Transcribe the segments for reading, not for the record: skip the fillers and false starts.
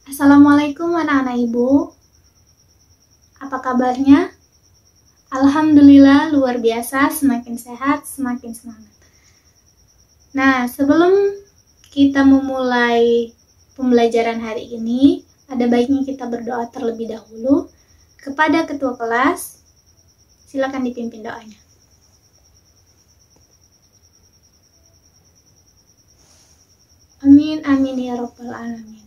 Assalamualaikum anak-anak ibu. Apa kabarnya? Alhamdulillah luar biasa, semakin sehat, semakin semangat. Nah, sebelum kita memulai pembelajaran hari ini, ada baiknya kita berdoa terlebih dahulu kepada ketua kelas. Silakan dipimpin doanya. Amin, amin ya rabbal alamin.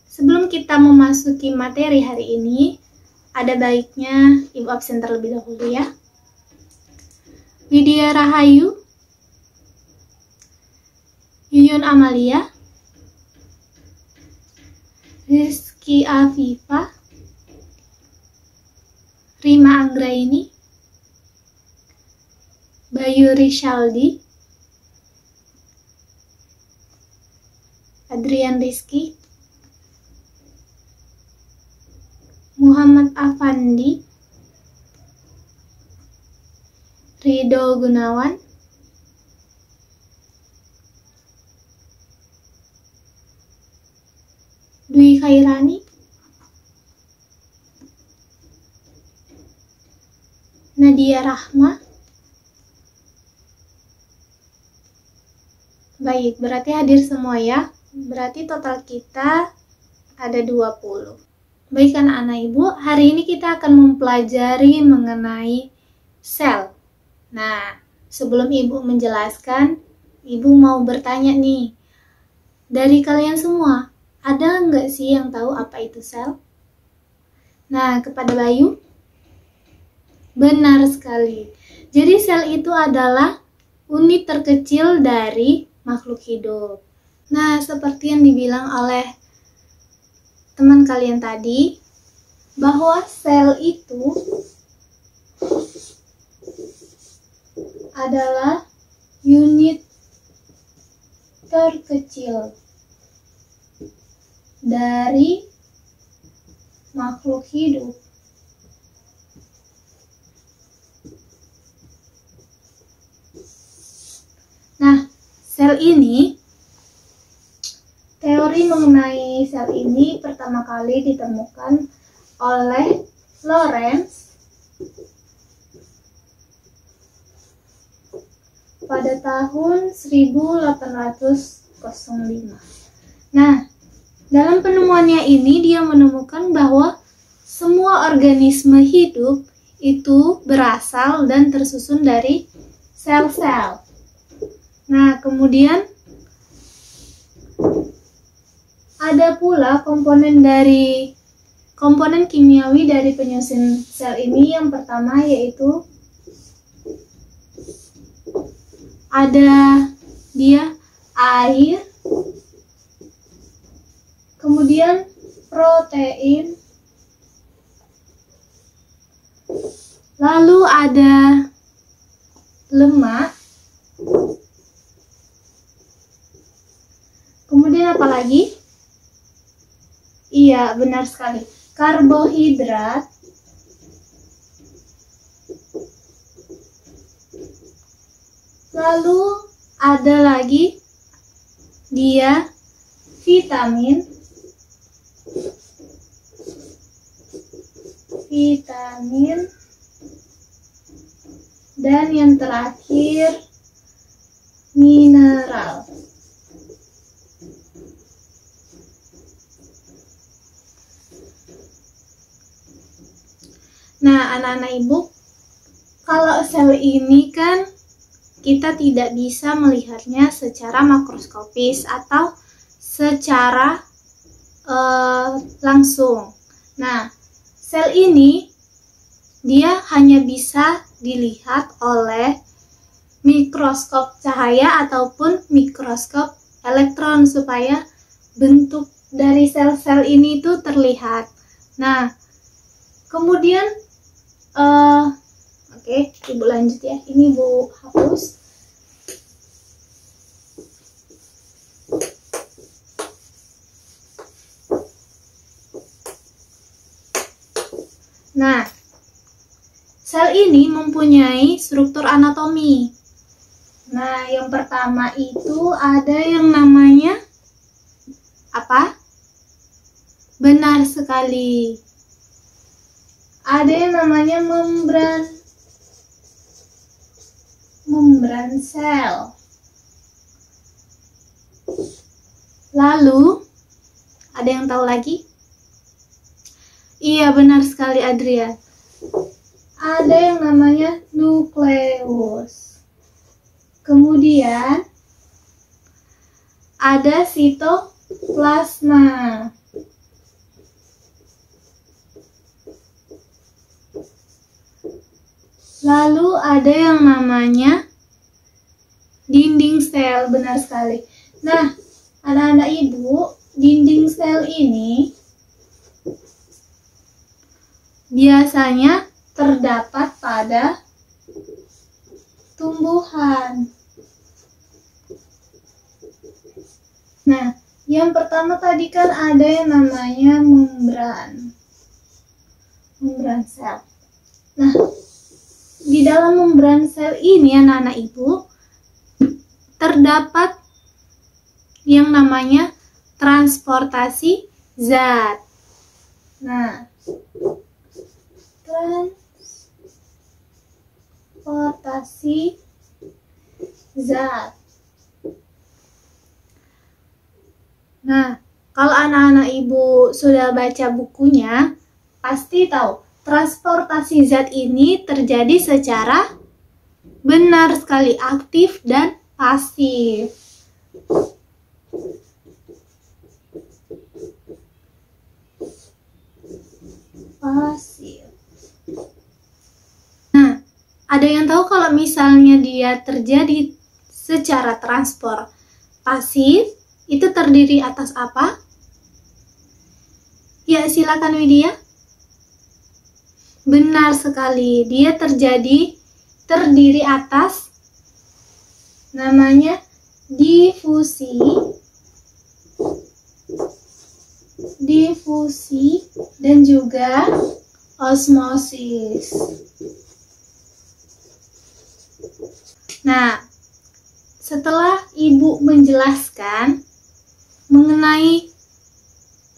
Sebelum kita memasuki materi hari ini, ada baiknya ibu absen terlebih dahulu ya. Widya Rahayu, Yuyun Amalia, Rizky Afifa, Rima Anggraini, Bayu Rishaldi, Adrian Rizky, Muhammad Afandi, Ridho Gunawan, Dwi Khairani, Nadia Rahma. Baik, berarti hadir semua ya. Berarti total kita ada 20. Baik anak-anak ibu, hari ini kita akan mempelajari mengenai sel. Nah, sebelum ibu menjelaskan, ibu mau bertanya nih. Dari kalian semua, ada nggak sih yang tahu apa itu sel? Nah, kepada Bayu? Benar sekali. Jadi sel itu adalah unit terkecil dari makhluk hidup. Nah, seperti yang dibilang oleh teman kalian tadi, bahwa sel itu adalah unit terkecil dari makhluk hidup. Nah, sel ini, teori mengenai sel ini pertama kali ditemukan oleh Lorentz pada tahun 1805. Nah, dalam penemuannya ini dia menemukan bahwa semua organisme hidup itu berasal dan tersusun dari sel-sel. Nah, kemudian ada pula komponen kimiawi dari penyusun sel ini. Yang pertama yaitu ada dia air, kemudian protein, lalu ada lemak, kemudian apa lagi? Iya, benar sekali. Karbohidrat, lalu ada lagi dia vitamin, dan yang terakhir mineral. Nah, anak-anak ibu, kalau sel ini kan kita tidak bisa melihatnya secara makroskopis atau secara langsung. Nah, sel ini dia hanya bisa dilihat oleh mikroskop cahaya ataupun mikroskop elektron supaya bentuk dari sel-sel ini itu terlihat. Nah, kemudian oke, ibu lanjut ya. Ini ibu hapus. Nah, Sel ini mempunyai struktur anatomi. Nah, yang pertama itu ada yang namanya apa? Benar sekali. Ada yang namanya membran sel. Lalu, ada yang tahu lagi? Iya, benar sekali Adrian. Ada yang namanya nukleus. Kemudian ada sitoplasma. Lalu ada yang namanya dinding sel, benar sekali. Nah, anak-anak ibu, dinding sel ini biasanya terdapat pada tumbuhan. Nah, yang pertama tadi kan ada yang namanya membran sel. Nah, di dalam membran sel ini anak-anak ibu terdapat yang namanya transportasi zat. Nah, transportasi zat. Nah, kalau anak-anak ibu sudah baca bukunya, pasti tahu transportasi zat ini terjadi secara benar sekali aktif dan pasif. Nah, ada yang tahu kalau misalnya dia terjadi secara transport pasif, itu terdiri atas apa? Ya, silakan Widya. Benar sekali, dia terdiri atas namanya difusi dan juga osmosis. Nah, setelah Ibu menjelaskan mengenai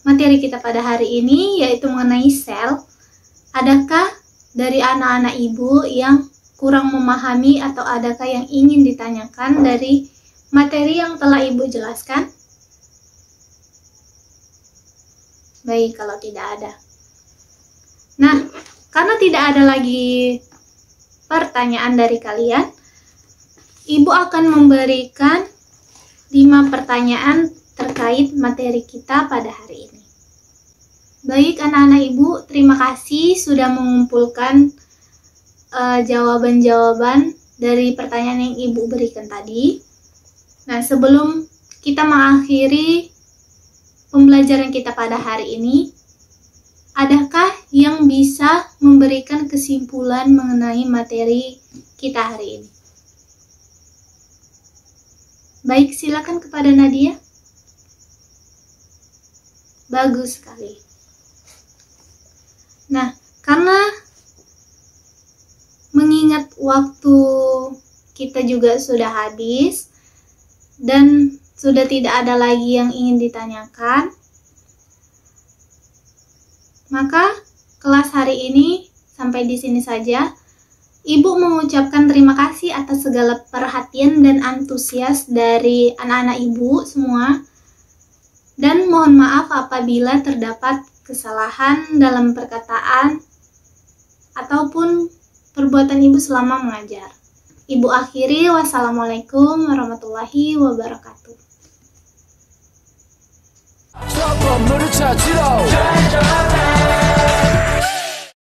materi kita pada hari ini, yaitu mengenai sel, adakah dari anak-anak Ibu yang kurang memahami atau adakah yang ingin ditanyakan dari materi yang telah Ibu jelaskan? Baik, kalau tidak ada. Nah, karena tidak ada lagi pertanyaan dari kalian, Ibu akan memberikan 5 pertanyaan terkait materi kita pada hari ini. Baik anak-anak Ibu, terima kasih sudah mengumpulkan jawaban-jawaban dari pertanyaan yang Ibu berikan tadi. Nah, sebelum kita mengakhiri pembelajaran kita pada hari ini, adakah yang bisa memberikan kesimpulan mengenai materi kita hari ini? Baik, silakan kepada Nadia. Bagus sekali. Nah, karena mengingat waktu kita juga sudah habis dan sudah tidak ada lagi yang ingin ditanyakan, maka kelas hari ini sampai di sini saja. Ibu mengucapkan terima kasih atas segala perhatian dan antusias dari anak-anak Ibu semua. Dan mohon maaf apabila terdapat kesalahan dalam perkataan ataupun perbuatan Ibu selama mengajar. Ibu akhiri, wassalamualaikum warahmatullahi wabarakatuh.